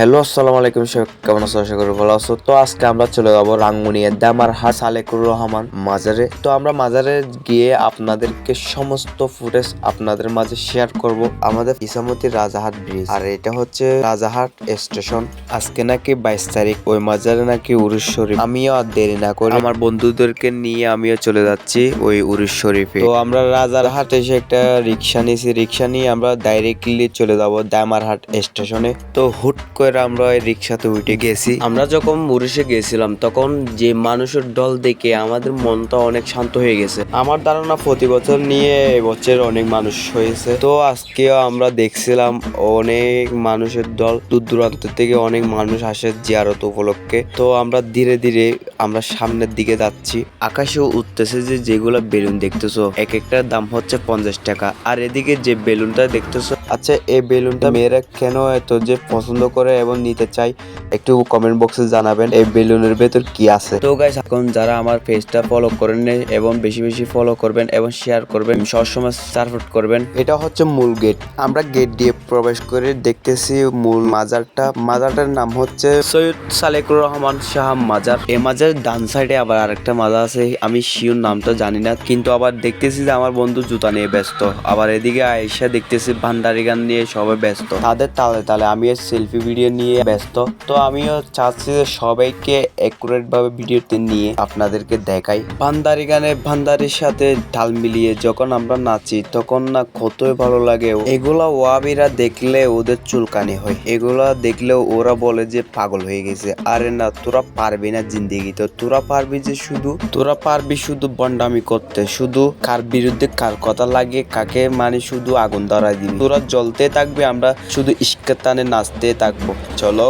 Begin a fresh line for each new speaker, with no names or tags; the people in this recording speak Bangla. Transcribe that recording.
হ্যালো আসসালামু আলাইকুম, কেমন আছো? আশা করি ভালো আছো। তো আজকে আমরা চলে যাবো রাঙ্গুনিয়া দামারহাট সালেকুর রহমান মাজারে। তো আমরা মাজারে গিয়ে আপনাদেরকে সমস্ত ফুটেজ আপনাদের মাঝে শেয়ার করব। আমাদের ইসামতি রাজাহাট ব্রিজ, আর এটা হচ্ছে রাজাহাট স্টেশন। আজকে নাকি 22 তারিখ, ওই মাজারে নাকি উরুস শরীফ। আমিও আর দেরি না করে আমার বন্ধুদেরকে নিয়ে আমিও চলে যাচ্ছি ওই উরুস শরীফে। তো আমরা রাজারহাট এসে একটা রিক্সা নিয়েছি, রিক্সা নিয়ে আমরা ডাইরেক্টলি চলে যাব দামারহাট স্টেশনে। তো হুট করে আমরা ওই রিক্সাতে উঠে গেছি। আমরা যখন মুরিশে গেছিলাম তখন যে মানুষের দল দেখে আমাদের মনটা অনেক শান্ত হয়ে গেছে। আমার ধারণা প্রতি বছর নিয়ে এবছর অনেক মানুষ হয়েছে। তো আজকেও আমরা দেখছিলাম অনেক মানুষের দল, দূর দূরান্ত থেকে অনেক মানুষ আসে জিয়ারত উপলক্ষে। তো আমরা ধীরে ধীরে আমরা সামনের দিকে যাচ্ছি। আকাশেও উঠতেছে যেগুলা বেলুন দেখতেছো, এক একটার দাম হচ্ছে 50 টাকা। আর এদিকে যে বেলুনটা দেখতেছো, আচ্ছা এই বেলুনটা মেয়েরা কেন এত যে পছন্দ করে এবং নিতে চাই, একটু কমেন্ট বক্সে জানাবেন এই বেলুনের ভেতর কি আছে। তো গাইস, এখন যারা আমার পেজটা ফলো করেন এবং বেশি বেশি ফলো করবেন এবং শেয়ার করবেন, সবসময় সাপোর্ট করবেন। এটা হচ্ছে মূল গেট। আমরা গেট দিয়ে প্রবেশ করে দেখতেছি মূল মাজারটার নাম হচ্ছে সৈয়দ সালেকুর রহমান শাহ মাজার। এই মাজারের ডান সাইডে আবার আরেকটা মাজার আছে, আমি শিওর নামটা জানি না, কিন্তু আবার দেখতেছি যে আমার বন্ধু জুতা নিয়ে ব্যস্ত। আবার এদিকে আয়েশা দেখতেছি ভান্ডারি গান নিয়ে সবাই ব্যস্ত, তাদের তালে তালে আমি সেলফি ভিডিও নিয়ে ব্যস্ত। তো আমিও চাচ্ছি যে সবাইকে একুরেট ভাবে ভিডিওতে নিয়ে আপনাদেরকে দেখাই। ভান্ডারি গানে ভান্ডারির সাথে ঢাল মিলিয়ে যখন আমরা নাচি তখন না কতই ভালো লাগে। এগুলা ওয়াবিরা দেখলে ওদের চুলকানি হয়, এগুলা দেখলে ওরা বলে যে পাগল হয়ে গেছে। আরে না, তোরা পারবি না জিন্দেগি, তো তোরা পারবি শুধু বন্ডামি করতে, শুধু কার বিরুদ্ধে কার কথা লাগে কাকে মানে শুধু আগুন ধরাই দিবি। তোরা জ্বলতে থাকবে, আমরা শুধু ইস্কার টানে নাচতে থাকবো। চলো।